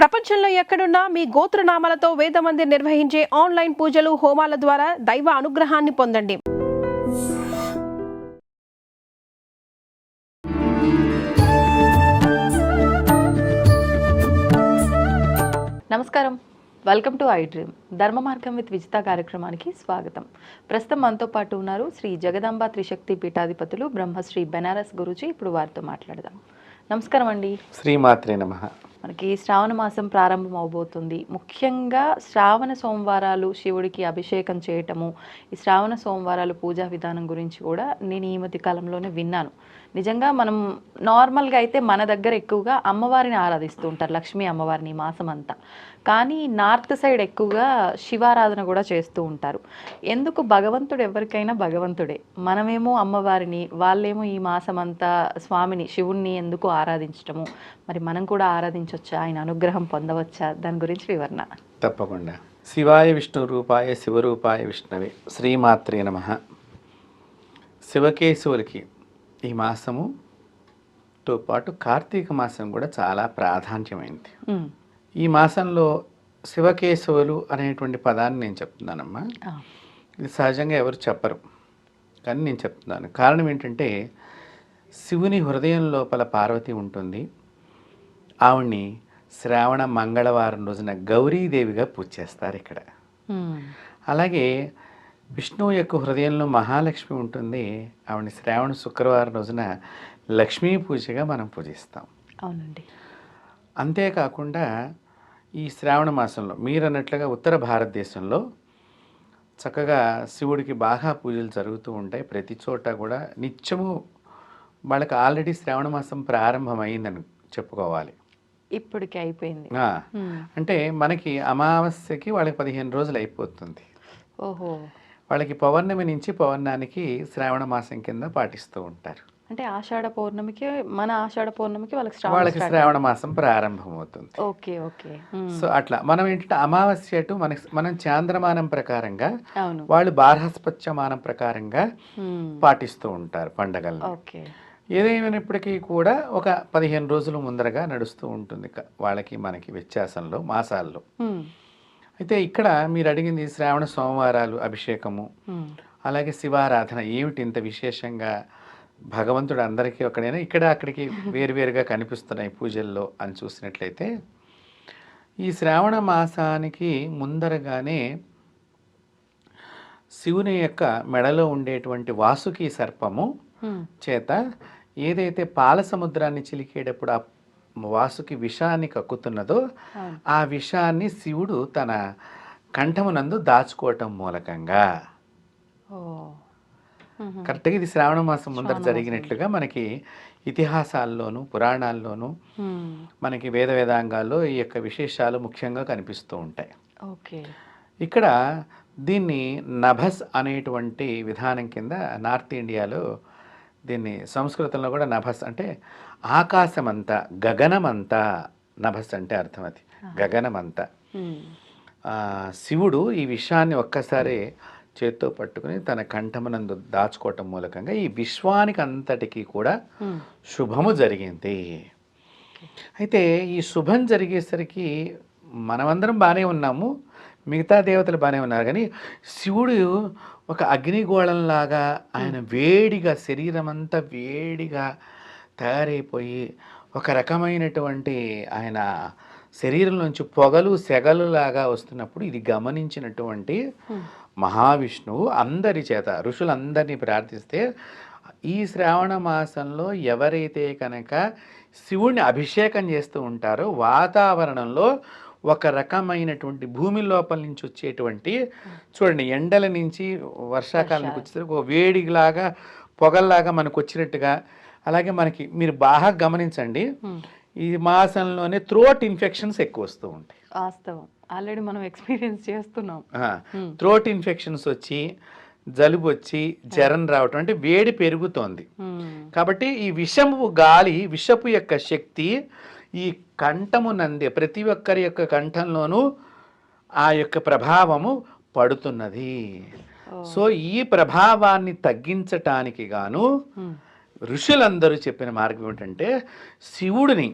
ప్రపంచంలో ఎక్కడున్నా మీ గోత్రనామాలతో వేదమందిర్ నిర్వహించే ఆన్లైన్ పూజలు హోమాల ద్వారా దైవ అనుగ్రహాన్ని పొందండి. నమస్కారం, వెల్కమ్ టు ఐ డ్రీమ్. ధర్మ మార్గం విత్ విజిత కార్యక్రమానికి స్వాగతం. ప్రస్తుతం మనతో పాటు ఉన్నారు శ్రీ జగదాంబ త్రిశక్తి పీఠాధిపతులు బ్రహ్మశ్రీ బెనారస్ గురూజీ. ఇప్పుడు వారితో మాట్లాడదాం. నమస్కారం అండి. శ్రీమాత్రే నమః. మనకి శ్రావణ మాసం ప్రారంభం అవబోతుంది. ముఖ్యంగా శ్రావణ సోమవారాలు శివుడికి అభిషేకం చేయటము, ఈ శ్రావణ సోమవారాలు పూజా విధానం గురించి కూడా నేను ఈ మధ్య కాలంలోనే విన్నాను. నిజంగా మనం నార్మల్గా అయితే మన దగ్గర ఎక్కువగా అమ్మవారిని ఆరాధిస్తూ ఉంటారు, లక్ష్మీ అమ్మవారిని ఈ మాసం అంతా. కానీ నార్త్ సైడ్ ఎక్కువగా శివారాధన కూడా చేస్తూ ఉంటారు. ఎందుకు? భగవంతుడు ఎవరికైనా భగవంతుడే. మనమేమో అమ్మవారిని, వాళ్ళేమో ఈ మాసం అంతా స్వామిని శివుణ్ణి ఎందుకు ఆరాధించటము? మరి మనం కూడా ఆరాధించవచ్చా? ఆయన అనుగ్రహం పొందవచ్చా? దాని గురించి వివరణ. తప్పకుండా. శివాయ విష్ణు రూపాయ శివరూపాయ విష్ణవే. శ్రీమాత్రే నమః. శివకేశవులకి ఈ మాసముతో పాటు కార్తీక మాసం కూడా చాలా ప్రాధాన్యమైంది. ఈ మాసంలో శివకేశవులు అనేటువంటి పదాన్ని నేను చెప్తున్నానమ్మా. ఇది సహజంగా ఎవరు చెప్పరు, కానీ నేను చెప్తున్నాను. కారణం ఏంటంటే, శివుని హృదయం లోపల పార్వతి ఉంటుంది. ఆవిడ్ని శ్రావణ మంగళవారం రోజున గౌరీదేవిగా పూజ చేస్తారు ఇక్కడ. అలాగే విష్ణువు యొక్క హృదయంలో మహాలక్ష్మి ఉంటుంది. ఆవిడని శ్రావణ శుక్రవారం రోజున లక్ష్మీ పూజగా మనం పూజిస్తాం. అవునండి. అంతేకాకుండా ఈ శ్రావణ మాసంలో మీరు అన్నట్లుగా ఉత్తర భారతదేశంలో చక్కగా శివుడికి బాగా పూజలు జరుగుతూ ఉంటాయి. ప్రతి చోట కూడా నిత్యము వాళ్ళకి ఆల్రెడీ శ్రావణ మాసం ప్రారంభమైందని చెప్పుకోవాలి. ఇప్పటికే అయిపోయింది. అంటే మనకి అమావాస్యకి వాళ్ళకి 15 రోజులు అయిపోతుంది. ఓహో. వాళ్ళకి పౌర్ణమి నుంచి పౌర్ణానికి శ్రావణ మాసం కింద పాటిస్తూ ఉంటారు. అంటే ఆషాఢ పౌర్ణమికి, మన ఆషాఢ పౌర్ణమికి వాళ్ళకి శ్రావణ మాసం ప్రారంభమవుతుంది. Okay okay. సో అట్లా మనం ఏంటంటే అమావాస్య టు మనం చాంద్రమానం ప్రకారంగా, అవును, వాళ్ళు బార్హస్పత్యమానం ప్రకారంగా పాటిస్తూ ఉంటారు పండగలను. ఓకే. ఏదేమైనప్పటికీ కూడా ఒక 15 రోజులు ముందరగా నడుస్తూ ఉంటుంది వాళ్ళకి మనకి వ్యత్యాసంలో మాసాల్లో. అయితే ఇక్కడ మీరు అడిగింది శ్రావణ సోమవారాలు అభిషేకము, అలాగే శివారాధన ఏమిటి ఇంత విశేషంగా భగవంతుడు అందరికీ ఒకడైనా ఇక్కడ అక్కడికి వేరువేరుగా కనిపిస్తున్నాయి పూజల్లో అని చూసినట్లయితే, ఈ శ్రావణ మాసానికి ముందరగానే శివుని యొక్క మెడలో ఉండేటువంటి వాసుకి సర్పము చేత ఏదైతే పాల సముద్రాన్ని చిలికేటప్పుడు ఆ వాసుకి విషాన్ని కక్కుతున్నదో ఆ విషాన్ని శివుడు తన కంఠమునందు దాచుకోవటం మూలకంగా, కరెక్ట్గా ఇది శ్రావణ మాసం ముందర జరిగినట్లుగా మనకి ఇతిహాసాల్లోనూ పురాణాల్లోనూ మనకి వేదాంగాల్లో ఈ యొక్క విశేషాలు ముఖ్యంగా కనిపిస్తూ ఉంటాయి. ఓకే. ఇక్కడ దీన్ని నభస్ అనేటువంటి విధానం కింద నార్త్ ఇండియాలో దీన్ని, సంస్కృతంలో కూడా నభస్ అంటే ఆకాశమంతా, గగనమంతా. నభస్ అంటే అర్థం అది గగనమంతా. శివుడు ఈ విషయాన్ని ఒక్కసారి చేత్తో పట్టుకుని తన కంఠమునందు దాచుకోవటం మూలకంగా ఈ విశ్వానికి అంతటికీ కూడా శుభము జరిగింది. అయితే ఈ శుభం జరిగేసరికి మనమందరం బాగానే ఉన్నాము, మిగతా దేవతలు బాగానే ఉన్నారు, కానీ శివుడు ఒక అగ్నిగోళంలాగా ఆయన వేడిగా, శరీరం అంతా వేడిగా తయారైపోయి ఒక రకమైనటువంటి ఆయన శరీరం నుంచి పొగలు సెగలు లాగా వస్తున్నప్పుడు ఇది గమనించినటువంటి మహావిష్ణువు అందరి చేత, ఋషులందరినీ ప్రార్థిస్తే, ఈ శ్రావణ మాసంలో ఎవరైతే కనుక శివుణ్ణి అభిషేకం చేస్తూ ఉంటారో వాతావరణంలో ఒక రకమైనటువంటి భూమి లోపల నుంచి వచ్చేటువంటి, చూడండి ఎండల నుంచి వర్షాకాలానికి వచ్చేసరికి ఒక వేడిలాగా పొగల్లాగా మనకు వచ్చినట్టుగా, అలాగే మనకి మీరు బాగా గమనించండి ఈ మాసంలోనే థ్రోట్ ఇన్ఫెక్షన్స్ ఎక్కువ వస్తూ ఉంటాయి. వాస్తవం, ఆల్రెడీ మనం ఎక్స్పీరియన్స్ చేస్తున్నాం. థ్రోట్ ఇన్ఫెక్షన్స్ వచ్చి, జలుబు వచ్చి, జ్వరం రావటం, అంటే వేడి పెరుగుతోంది. కాబట్టి ఈ విషపు గాలి, విషపు యొక్క శక్తి ఈ కంఠము నందే ప్రతి ఒక్కరి యొక్క కంఠంలోనూ ఆ యొక్క ప్రభావము పడుతున్నది. సో ఈ ప్రభావాన్ని తగ్గించటానికి గాను ఋషులందరూ చెప్పిన మార్గం ఏమిటంటే శివుడిని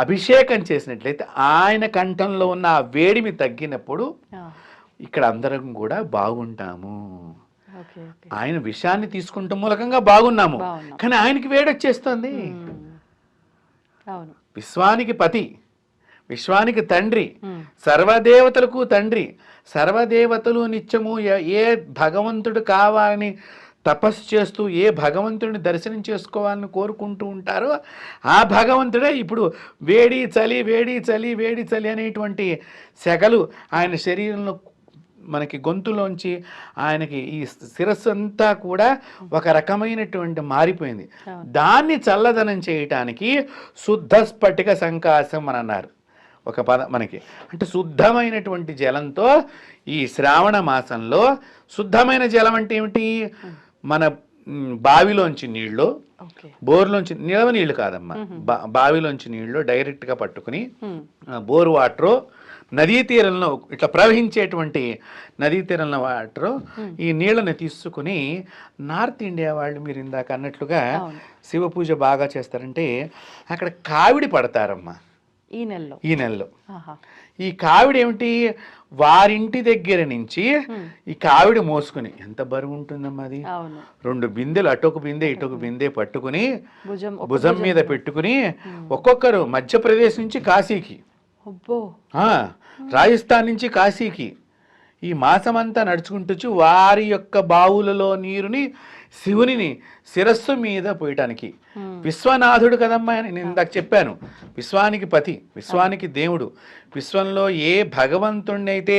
అభిషేకం చేసినట్లయితే ఆయన కంఠంలో ఉన్న ఆ వేడిమి తగ్గినప్పుడు ఇక్కడ అందరం కూడా బాగుంటాము. ఆయన విషాన్ని తీసుకుంటాం మూలకంగా బాగున్నాము, కానీ ఆయనకి వేడొచ్చేస్తుంది. విశ్వానికి పతి, విశ్వానికి తండ్రి, సర్వదేవతలకు తండ్రి. సర్వదేవతలు నిత్యము ఏ భగవంతుడు కావాలని తపస్సు చేస్తూ ఏ భగవంతుడిని దర్శనం చేసుకోవాలని కోరుకుంటూ ఉంటారో ఆ భగవంతుడే ఇప్పుడు వేడి చలి వేడి చలి వేడి చలి అనేటువంటి సెగలు ఆయన శరీరంలో మనకి గొంతులోంచి ఆయనకి ఈ శిరస్సు అంతా కూడా ఒక రకమైనటువంటి మారిపోయింది. దాన్ని చల్లదనం చేయటానికి శుద్ధ స్ఫటిక సంకాశం అని అన్నారు ఒక పద మనకి. అంటే శుద్ధమైనటువంటి జలంతో ఈ శ్రావణ మాసంలో, శుద్ధమైన జలం అంటే ఏమిటి, మన బావిలోంచి నీళ్ళు, బోర్లోంచి నిలవ నీళ్ళు కాదమ్మా, బావిలోంచి నీళ్ళు డైరెక్ట్గా పట్టుకుని బోర్ వాటరు, నదీ తీరంలో ఇట్లా ప్రవహించేటువంటి నదీ తీరంలో వాటరు, ఈ నీళ్ళని తీసుకుని నార్త్ ఇండియా వాళ్ళు మీరు ఇందాక అన్నట్లుగా శివ పూజ బాగా చేస్తారంటే అక్కడ కావిడి పడతారమ్మా ఈ నెలలో. ఈ కావిడి ఏమిటి, వారింటి దగ్గర నుంచి ఈ కావిడి మోసుకుని, ఎంత బరువు ఉంటుందమ్మా అది, 2 బిందెలు అటొక బిందె ఇటొక బిందె పట్టుకుని భుజం మీద పెట్టుకుని ఒక్కొక్కరు మధ్యప్రదేశ్ నుంచి కాశీకి, రాజస్థాన్ నుంచి కాశీకి ఈ మాసమంతా నడుచుకుంటూ వారి యొక్క బావులలో నీరుని శివుని శిరస్సు మీద పోయటానికి. విశ్వనాథుడు కదమ్మా, నేను ఇందాక చెప్పాను, విశ్వానికి పతి, విశ్వానికి దేవుడు. విశ్వంలో ఏ భగవంతుణ్ణి అయితే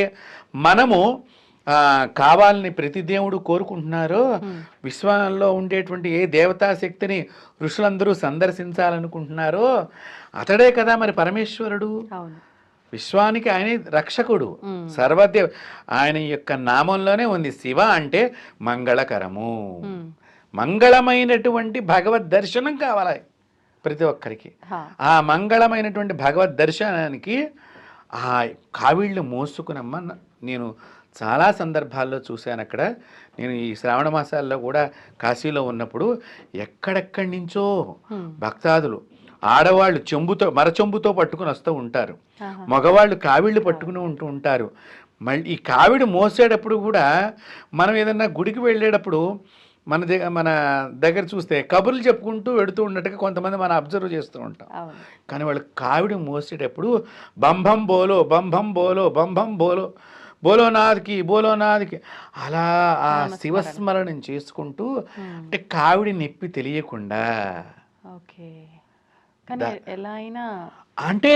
మనము కావాలని ప్రతి దేవుడు కోరుకుంటున్నారో, విశ్వంలో ఉండేటువంటి ఏ దేవతాశక్తిని ఋషులందరూ సందర్శించాలనుకుంటున్నారో అతడే కదా మరి పరమేశ్వరుడు. విశ్వానికి ఆయన రక్షకుడు, సర్వదేవ. ఆయన యొక్క నామంలోనే ఉంది శివ అంటే మంగళకరము. మంగళమైనటువంటి భగవద్ దర్శనం కావాలి ప్రతి ఒక్కరికి. ఆ మంగళమైనటువంటి భగవద్ దర్శనానికి ఆ కావిళ్ళు మోసుకునమ్మ. నేను చాలా సందర్భాల్లో చూశాను అక్కడ. నేను ఈ శ్రావణ మాసాల్లో కూడా కాశీలో ఉన్నప్పుడు ఎక్కడెక్కడి నుంచో భక్తాదులు, ఆడవాళ్ళు మరచెంబుతో పట్టుకుని వస్తూ ఉంటారు, మగవాళ్ళు కావిళ్ళు పట్టుకుని ఉంటూ ఉంటారు. మళ్ళీ ఈ కావిడి మోసేటప్పుడు కూడా మనం ఏదన్నా గుడికి వెళ్ళేటప్పుడు మన దగ్గర చూస్తే కబుర్లు చెప్పుకుంటూ వెడుతూ ఉన్నట్టుగా కొంతమంది మనం అబ్జర్వ్ చేస్తూ ఉంటాం. కానీ వాళ్ళు కావిడి మోసేటప్పుడు బంభం బోలో బంభం బోలో బంభం బోలో బోలోనాథ్కి అలా ఆ శివస్మరణం చేసుకుంటూ, అంటే కావిడి నొప్పి తెలియకుండా. ఎలా అయినా అంటే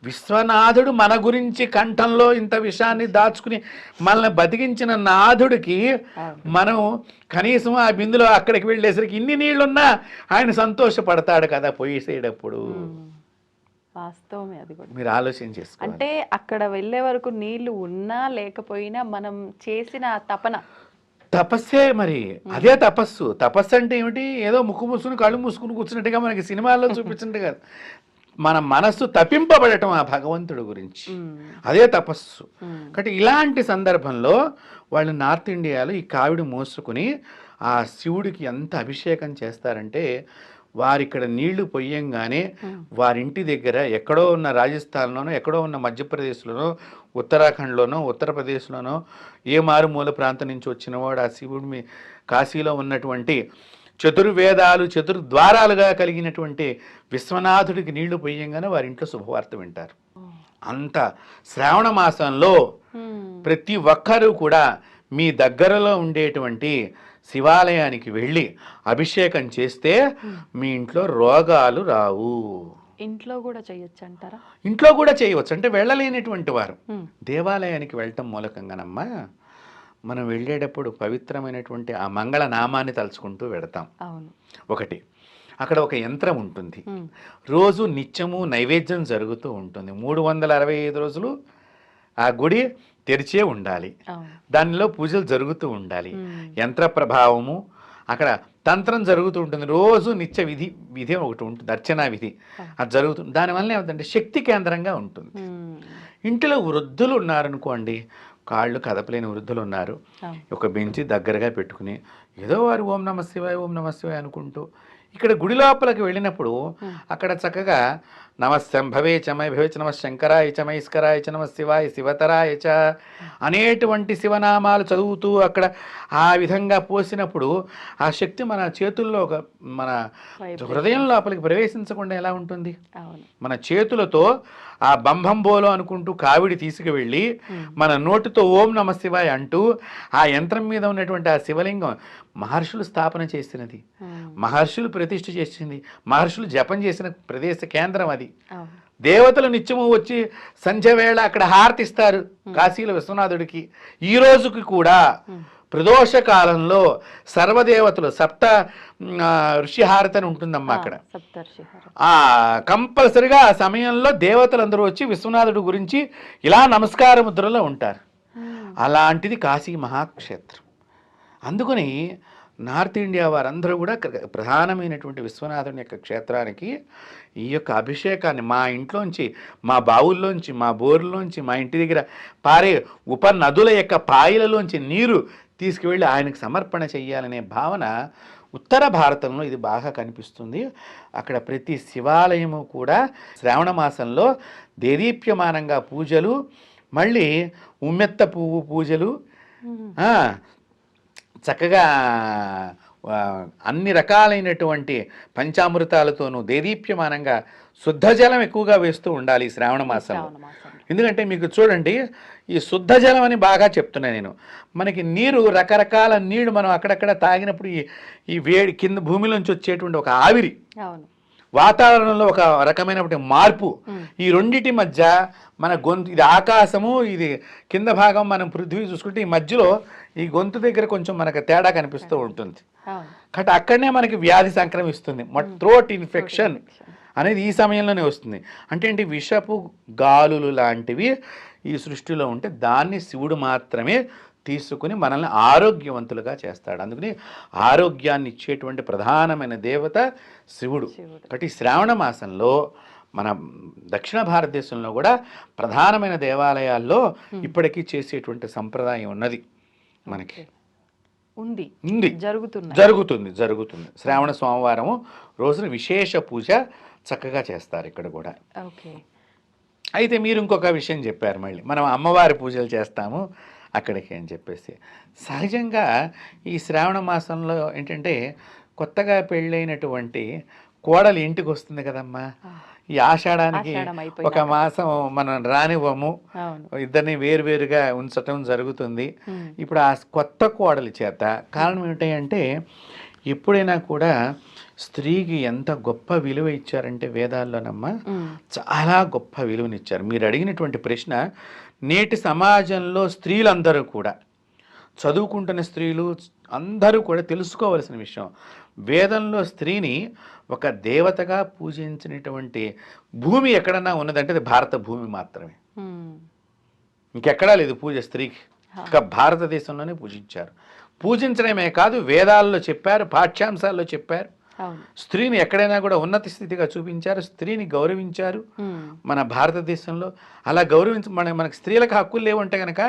విశ్వనాథుడు మన గురించి కంఠంలో ఇంత విషయాన్ని దాచుకుని మనల్ని బతికించిన నాథుడికి మనం కనీసం ఆ బిందులో అక్కడికి వెళ్ళేసరికి ఇన్ని నీళ్లున్నా ఆయన సంతోషపడతాడు కదా పోయేసేటప్పుడు. వాస్తవమే అది కూడా మీరు ఆలోచన చేసుకోండి. అంటే అక్కడ వెళ్ళే వరకు నీళ్లు ఉన్నా లేకపోయినా మనం చేసిన తపస్సే మరి, అదే తపస్సు. తపస్సు అంటే ఏమిటి, ఏదో ముక్కు మూసుకుని కళ్ళు మూసుకుని కూర్చున్నట్టుగా మనకి సినిమాల్లో చూపించినట్టు కాదు. మన మనస్సు తప్పింపబడటం ఆ భగవంతుడి గురించి, అదే తపస్సు. కాబట్టి ఇలాంటి సందర్భంలో వాళ్ళు నార్త్ ఇండియాలో ఈ కావిడి మోసుకుని ఆ శివుడికి ఎంత అభిషేకం చేస్తారంటే, వారిక్కడ నీళ్లు పొయ్యంగానే వారింటి దగ్గర ఎక్కడో ఉన్న రాజస్థాన్లోనో, ఎక్కడో ఉన్న మధ్యప్రదేశ్లోనో, ఉత్తరాఖండ్లోనో, ఉత్తరప్రదేశ్లోనో ఏ మారుమూల ప్రాంతం నుంచి వచ్చినవాడు ఆ శివుడి కాశీలో ఉన్నటువంటి చతుర్వేదాలు చతుర్ద్వారాలుగా కలిగినటువంటి విశ్వనాథుడికి నీళ్లు పొయ్యంగానే వారింట్లో శుభవార్త వింటారు. అంత శ్రావణ మాసంలో ప్రతి ఒక్కరూ కూడా మీ దగ్గరలో ఉండేటువంటి శివాలయానికి వెళ్ళి అభిషేకం చేస్తే మీ ఇంట్లో రోగాలు రావు. ఇంట్లో కూడా చేయొచ్చు అంటారా? ఇంట్లో కూడా చేయవచ్చు. అంటే వెళ్ళలేనటువంటి వారు దేవాలయానికి వెళ్ళటం మూలకంగానమ్మా మనం వెళ్ళేటప్పుడు పవిత్రమైనటువంటి ఆ మంగళ నామాన్ని తలుచుకుంటూ వెడతాం. ఒకటి, అక్కడ ఒక యంత్రం ఉంటుంది, రోజు నిత్యము నైవేద్యం జరుగుతూ ఉంటుంది. 365 రోజులు ఆ గుడి తెరిచే ఉండాలి, దానిలో పూజలు జరుగుతూ ఉండాలి. యంత్ర ప్రభావము, అక్కడ తంత్రం జరుగుతూ ఉంటుంది. రోజు నిత్య విధి ఒకటి ఉంటుంది, అర్చనా విధి, అది జరుగుతుంది. దానివల్ల ఏమిటంటే శక్తి కేంద్రంగా ఉంటుంది. ఇంటిలో వృద్ధులు ఉన్నారనుకోండి, కాళ్ళు కదపలేని వృద్ధులు ఉన్నారు, ఒక బెంచి దగ్గరగా పెట్టుకుని ఏదో వారు ఓం నమ శివాయ ఓం నమ శివాయ అనుకుంటూ ఇక్కడ గుడి లోపలికి వెళ్ళినప్పుడు అక్కడ చక్కగా నమస్సంభవే చమయ భవే చ నమ శంకరాయ చ మైస్కరాయ చ నమ శివాయ శివతరాయ చ అనేటువంటి శివనామాలు చదువుతూ అక్కడ ఆ విధంగా పోసినప్పుడు ఆ శక్తి మన చేతుల్లో మన హృదయం లోపలికి ప్రవేశించకుండా ఎలా ఉంటుంది? మన చేతులతో ఆ బంభంబోలో అనుకుంటూ కావిడి తీసుకువెళ్ళి మన నోటితో ఓం నమ శివాయ అంటూ ఆ యంత్రం మీద ఉన్నటువంటి ఆ శివలింగం మహర్షులు స్థాపన చేసినది, మహర్షులు ప్రతిష్ఠ చేసింది, మహర్షులు జపం చేసిన ప్రదేశ కేంద్రం అది. దేవతలు నిత్యము వచ్చి సంధ్య వేళ అక్కడ హారతిస్తారు కాశీల విశ్వనాథుడికి. ఈ రోజుకి కూడా ప్రదోష కాలంలో సర్వదేవతలు సప్త ఋషిహారతి అని ఉంటుందమ్మా అక్కడ. కంపల్సరిగా ఆ సమయంలో దేవతలందరూ వచ్చి విశ్వనాథుడి గురించి ఇలా నమస్కార ముద్రలో ఉంటారు. అలాంటిది కాశీ మహాక్షేత్రం. అందుకని నార్త్ ఇండియా వారందరూ కూడా ప్రధానమైనటువంటి విశ్వనాథుని యొక్క క్షేత్రానికి ఈ యొక్క అభిషేకాన్ని మా ఇంట్లోంచి, మా బావుల్లోంచి, మా బోర్లోంచి, మా ఇంటి దగ్గర పారే ఉపనదుల యొక్క పాయలలోంచి నీరు తీసుకువెళ్ళి ఆయనకు సమర్పణ చెయ్యాలనే భావన ఉత్తర భారతంలో ఇది బాగా కనిపిస్తుంది. అక్కడ ప్రతి శివాలయము కూడా శ్రావణ మాసంలో దేదీప్యమానంగా పూజలు, మళ్ళీ ఉమ్మెత్త పువ్వు పూజలు, చక్కగా అన్ని రకాలైనటువంటి పంచామృతాలతోనూ దేదీప్యమానంగా శుద్ధ జలం ఎక్కువగా వేస్తూ ఉండాలి ఈ శ్రావణ మాసంలో. ఎందుకంటే మీకు చూడండి, ఈ శుద్ధ జలం అని బాగా చెప్తున్నా నేను. మనకి నీరు రకరకాల నీళ్లు మనం అక్కడక్కడ తాగినప్పుడు ఈ వేడి కింద భూమిలోంచి వచ్చేటువంటి ఒక ఆవిరి, వాతావరణంలో ఒక రకమైనటువంటి మార్పు, ఈ రెండిటి మధ్య మన గొంతు, ఇది ఆకాశము, ఇది కింద భాగం మనం పృథ్వీ చూసుకుంటే ఈ మధ్యలో ఈ గొంతు దగ్గర కొంచెం మనకు తేడా కనిపిస్తూ ఉంటుంది. కాబట్టి అక్కడనే మనకి వ్యాధి సంక్రమిస్తుంది. థ్రోట్ ఇన్ఫెక్షన్ అనేది ఈ సమయంలోనే వస్తుంది. అంటే ఏంటి, విషపు గాలులు లాంటివి ఈ సృష్టిలో ఉంటే దాన్ని శివుడు మాత్రమే తీసుకుని మనల్ని ఆరోగ్యవంతులుగా చేస్తాడు. అందుకని ఆరోగ్యాన్ని ఇచ్చేటువంటి ప్రధానమైన దేవత శివుడు. కాబట్టి శ్రావణ మాసంలో మన దక్షిణ భారతదేశంలో కూడా ప్రధానమైన దేవాలయాల్లో ఇప్పటికీ చేసేటువంటి సంప్రదాయం ఉన్నది, మనకి ఉంది, జరుగుతుంది. శ్రావణ సోమవారము రోజున విశేష పూజ చక్కగా చేస్తారు ఇక్కడ కూడా. అయితే మీరు ఇంకొక విషయం చెప్పారు, మళ్ళీ మనం అమ్మవారి పూజలు చేస్తాము అక్కడికి అని చెప్పేసి. సహజంగా ఈ శ్రావణ మాసంలో ఏంటంటే కొత్తగా పెళ్ళైనటువంటి కోడలు ఇంటికి వస్తుంది కదమ్మా. ఈ ఆషాఢానికి ఒక మాసం మనం రానివ్వము, ఇద్దరిని వేరువేరుగా ఉంచటం జరుగుతుంది. ఇప్పుడు ఆ కొత్త కోడలి చేత కారణం ఏమిటంటే, ఎప్పుడైనా కూడా స్త్రీకి ఎంత గొప్ప విలువ ఇచ్చారంటే వేదాల్లోనమ్మా చాలా గొప్ప విలువనిచ్చారు. మీరు అడిగినటువంటి ప్రశ్న నేటి సమాజంలో స్త్రీలందరూ కూడా, చదువుకుంటున్న స్త్రీలు అందరూ కూడా తెలుసుకోవలసిన విషయం. వేదంలో స్త్రీని ఒక దేవతగా పూజించినటువంటి భూమి ఎక్కడన్నా ఉన్నదంటే అది భారత భూమి మాత్రమే. ఇంకెక్కడా లేదు పూజ స్త్రీకి, ఒక భారతదేశంలోనే పూజించారు. పూజించడమే కాదు, వేదాల్లో చెప్పారు, పాఠ్యాంశాల్లో చెప్పారు. స్త్రీని ఎక్కడైనా కూడా ఉన్నత స్థితిగా చూపించారు, స్త్రీని గౌరవించారు మన భారతదేశంలో. అలా మనకి స్త్రీలకు హక్కులు లేవంటే కనుక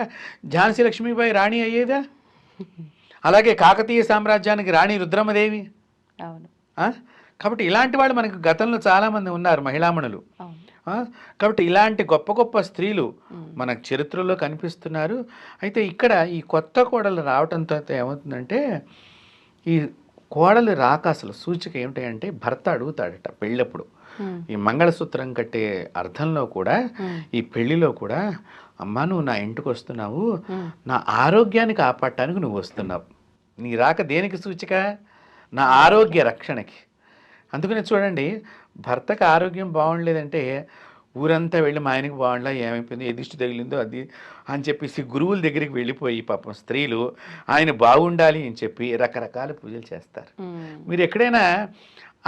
ఝాన్సీ లక్ష్మీబాయి రాణి అయ్యేదా? అలాగే కాకతీయ సామ్రాజ్యానికి రాణి రుద్రమదేవి. కాబట్టి ఇలాంటి వాళ్ళు మనకు గతంలో చాలామంది ఉన్నారు, మహిళామణులు. కాబట్టి ఇలాంటి గొప్ప గొప్ప స్త్రీలు మన చరిత్రలో కనిపిస్తున్నారు. అయితే ఇక్కడ ఈ కొత్త కోడలు రావటంతో ఏమవుతుందంటే, ఈ కోడలు రాక అసలు సూచిక ఏమిటంటే భర్త అడుగుతాడట పెళ్ళప్పుడు. ఈ మంగళసూత్రం కట్టే అర్థంలో కూడా, ఈ పెళ్లిలో కూడా, అమ్మా నువ్వు నా ఇంటికి వస్తున్నావు, నా ఆరోగ్యాన్ని కాపాడటానికి నువ్వు వస్తున్నావు. నీ రాక దేనికి సూచిక? నా ఆరోగ్య రక్షణకి. అందుకని చూడండి, భర్తకు ఆరోగ్యం బాగుండలేదంటే ఊరంతా వెళ్ళి మా ఆయనకి బాగుండలా, ఏమైపోయింది, ఏ దిష్టి తగిలిందో అది అని చెప్పేసి గురువుల దగ్గరికి వెళ్ళిపోయి పాపం స్త్రీలు ఆయన బాగుండాలి అని చెప్పి రకరకాల పూజలు చేస్తారు. మీరు ఎక్కడైనా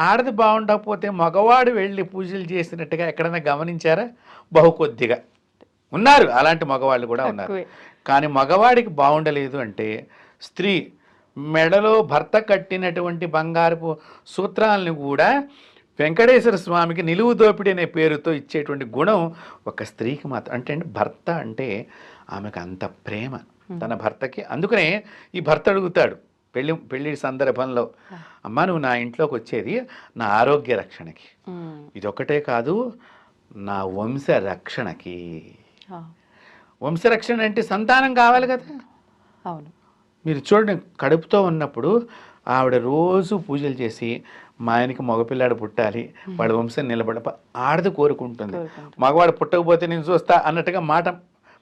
ఆడది బాగుండకపోతే మగవాడు వెళ్ళి పూజలు చేసినట్టుగా ఎక్కడైనా గమనించారా? బహు కొద్దిగా ఉన్నారు, అలాంటి మగవాళ్ళు కూడా ఉన్నారు. కానీ మగవాడికి బాగుండలేదు అంటే స్త్రీ మెడలో భర్త కట్టినటువంటి బంగారపు సూత్రాలను కూడా వెంకటేశ్వర స్వామికి నిలువు దోపిడీ అనే పేరుతో ఇచ్చేటువంటి గుణం ఒక స్త్రీకి మాత్రం. అంటే భర్త అంటే ఆమెకు అంత ప్రేమ తన భర్తకి. అందుకనే ఈ భర్త అడుగుతాడు, పెళ్లి సందర్భంలో అమ్మ నువ్వు నా ఇంట్లోకి వచ్చేది నా ఆరోగ్య రక్షణకి, ఇదొక్కటే కాదు నా వంశ రక్షణకి. వంశరక్షణ అంటే సంతానం కావాలి కదా. అవును. మీరు చూడండి, కడుపుతో ఉన్నప్పుడు ఆవిడ రోజు పూజలు చేసి మా ఆయనకి మగపిల్లాడు పుట్టాలి, వాడి వంశం ఆడది కోరుకుంటుంది. మగవాడు పుట్టకపోతే నేను చూస్తా అన్నట్టుగా మాట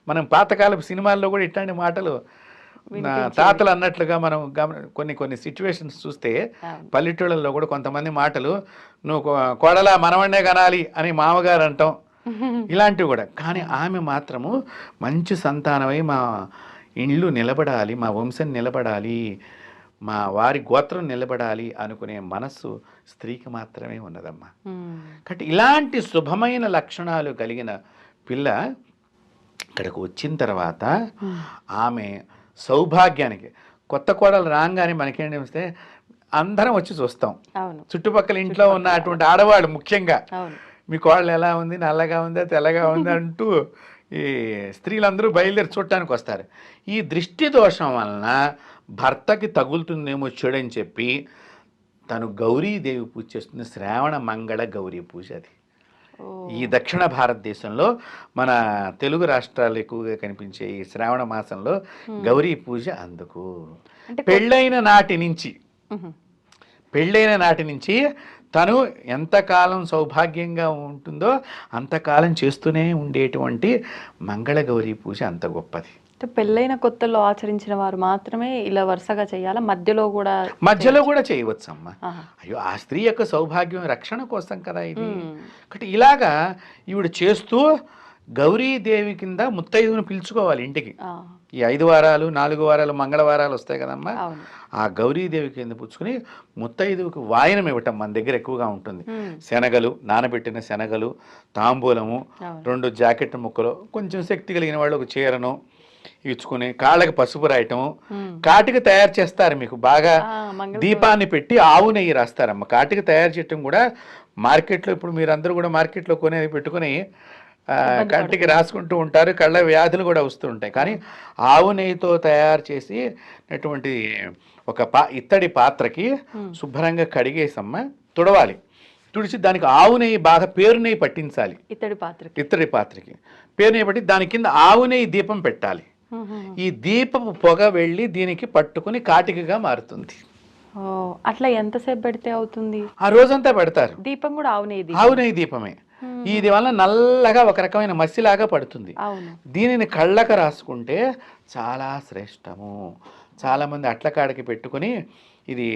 మనం పాతకాలపు సినిమాల్లో కూడా ఇట్లాంటి మాటలు నా తాతలు అన్నట్లుగా మనం కొన్ని సిచ్యువేషన్స్ చూస్తే పల్లెటూళ్ళల్లో కూడా కొంతమంది మాటలు నువ్వు కోడలా మనవన్నే కనాలి అని మామగారు అంటాం, ఇలాంటివి కూడా. కానీ ఆమె మాత్రము మంచి సంతానమై మా ఇల్లు నిలబడాలి, మా వంశం నిలబడాలి, మా వారి గోత్రం నిలబడాలి అనుకునే మనస్సు స్త్రీకి మాత్రమే ఉన్నదమ్మా. కాబట్టి ఇలాంటి శుభమైన లక్షణాలు కలిగిన పిల్ల ఇక్కడికి వచ్చిన తర్వాత ఆమె సౌభాగ్యానికి, కొత్త కోడలు రాగానే మనకేంటి వస్తే అందరం వచ్చి చూస్తాం. చుట్టుపక్కల ఇంట్లో ఉన్న అటువంటి ఆడవాళ్ళు ముఖ్యంగా మీ కోడలు ఎలా ఉంది, నల్లగా ఉందా, తెల్లగా ఉందా అంటూ ఈ స్త్రీలందరూ బయలుదేరి చూడటానికి వస్తారు. ఈ దృష్టి దోషం వలన భర్తకి తగులుతుందేమో చెడని చెప్పి తను గౌరీదేవి పూజ చేస్తుంది. శ్రావణ మంగళ గౌరీ పూజ అది. ఈ దక్షిణ భారతదేశంలో మన తెలుగు రాష్ట్రాలు ఎక్కువగా కనిపించే ఈ శ్రావణ మాసంలో గౌరీ పూజ అందుకు పెళ్ళైన నాటి నుంచి తను ఎంతకాలం సౌభాగ్యంగా ఉంటుందో అంతకాలం చేస్తూనే ఉండేటువంటి మంగళ గౌరీ పూజ అంత గొప్పది. పెళ్ళైన కొత్తలో ఆచరించిన వారు మాత్రమే ఇలా వరుసగా చేయాలా? మధ్యలో కూడా చేయవచ్చు అమ్మా. అయ్యో, ఆ స్త్రీ యొక్క సౌభాగ్యం రక్షణ కోసం కదా ఇది. కాబట్టి ఇలాగా ఈవిడ చేస్తూ గౌరీదేవి కింద ముత్తైదువును పిలుచుకోవాలి ఇంటికి. ఈ 5 వారాలు 4 వారాలు మంగళవారాలు వస్తాయి కదమ్మా, ఆ గౌరీదేవి కింద పుచ్చుకుని ముత్తైదువుకి వాయనం ఇవ్వటం మన దగ్గర ఎక్కువగా ఉంటుంది. శనగలు, నానబెట్టిన శనగలు, తాంబూలము, 2 జాకెట్ ముక్కలు, కొంచెం శక్తి కలిగిన వాళ్ళు ఒక చీరను ఇచ్చుకుని కాళ్ళకి పసుపు రాయటం, కాటిక తయారు చేస్తారు. మీకు బాగా దీపాన్ని పెట్టి ఆవు నెయ్యి రాస్తారమ్మ. కాటిక తయారు చేయటం కూడా మార్కెట్లో ఇప్పుడు మీరందరూ కూడా మార్కెట్లో పెట్టుకుని కంటికి రాసుకుంటూ ఉంటారు. కళ్ళ వ్యాధులు కూడా వస్తూ ఉంటాయి. కానీ ఆవు నెయ్యితో తయారు చేసినటువంటి ఒక ఇత్తడి పాత్రకి శుభ్రంగా కడిగేసమ్మ తుడవాలి. తుడిచి దానికి ఆవు నెయ్యి బాగా పేరు నెయ్యి పట్టించాలి. ఇత్తడి పాత్రకి పేరు నెయ్యి పట్టి దాని కింద ఆవు నెయ్యి దీపం పెట్టాలి. ఈ దీపపు పొగ వెళ్ళి దీనికి పట్టుకుని కాటికగా మారుతుంది. అట్లా ఎంతసేపు పెడితే అవుతుంది? ఆ రోజంతా పెడతారు. దీపం కూడా ఆవు నెయ్యి దీపమే. ఇది వల్ల నల్లగా ఒక రకమైన మసిలాగా పడుతుంది. దీనిని కళ్ళకు రాసుకుంటే చాలా శ్రేష్టము. చాలామంది అట్ల కాడికి పెట్టుకుని ఇది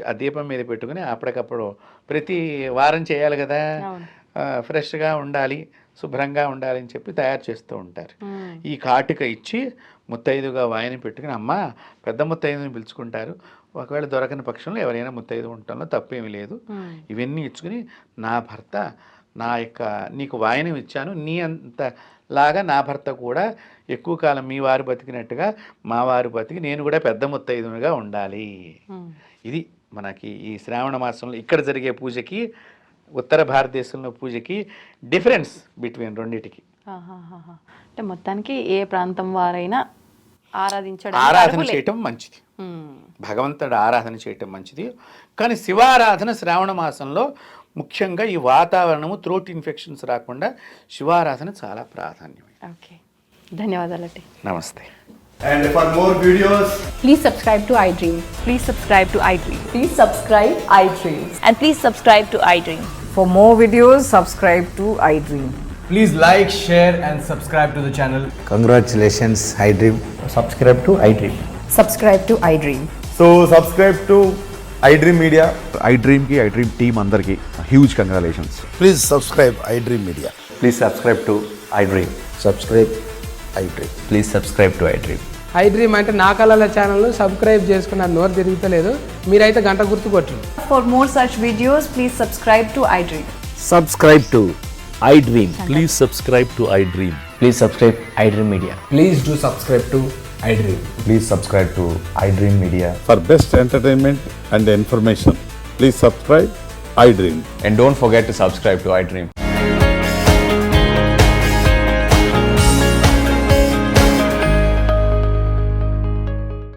ఆ దీపం మీద పెట్టుకుని అప్పటికప్పుడు ప్రతి వారం చేయాలి కదా, ఫ్రెష్గా ఉండాలి, శుభ్రంగా ఉండాలని చెప్పి తయారు చేస్తూ ఉంటారు. ఈ కాటిక ఇచ్చి ముత్తైదుగా వాయిని పెట్టుకుని అమ్మ పెద్ద ముత్తైదుని పిలుచుకుంటారు. ఒకవేళ దొరకని పక్షంలో ఎవరైనా ముత్తైదు ఉండటంలో తప్పేమీ లేదు. ఇవన్నీ ఇచ్చుకుని నా భర్త నీకు వాయనం ఇచ్చాను, నీ అంతలాగా నా భర్త కూడా ఎక్కువ కాలం మీ వారు బతికినట్టుగా మా వారు బతికి నేను కూడా పెద్ద ముత్తైదునిగా ఉండాలి. ఇది మనకి ఈ శ్రావణ మాసంలో ఇక్కడ జరిగే పూజకి ఉత్తర భారతదేశంలో పూజకి డిఫరెన్స్ బిట్వీన్ రెండింటికి. అంటే మొత్తానికి ఏ ప్రాంతం వారైనా ఆరాధన చేయటం మంచిది, భగవంతుడు ఆరాధన చేయటం మంచిది. కానీ శివారాధన శ్రావణ మాసంలో ముఖ్యంగా ఈ వాతావరణము థ్రోట్ ఇన్ఫెక్షన్స్ రాకుండా శివారాధన చాలా ప్రాధాన్యమే. ఓకే, ధన్యవాదాలండి. నమస్తే. And for more videos, please subscribe to iDream. Please subscribe to iDream. Please subscribe iDream. And please subscribe to iDream. For more videos, subscribe to iDream. please like, share and subscribe to the channel. Congratulations, iDream. Subscribe to iDream. Subscribe to iDream. So subscribe to iDream Media. iDream ki iDream team andarki huge congratulations. Please subscribe iDream Media. Please subscribe to iDream. Subscribe iDream. Please subscribe to iDream. iDream అంటే నా కళల channel subscribe చేసుకున్న నోరు తిరుగుతలేదు, మీరైతే గంట గుర్తు కొట్టండి. For more such videos, please subscribe to iDream. Subscribe to iDream. Please subscribe to iDream. Please subscribe iDream Media. Please do subscribe to iDream. Please subscribe to iDream Media. For best entertainment and information, please subscribe iDream. And don't forget to subscribe to iDream.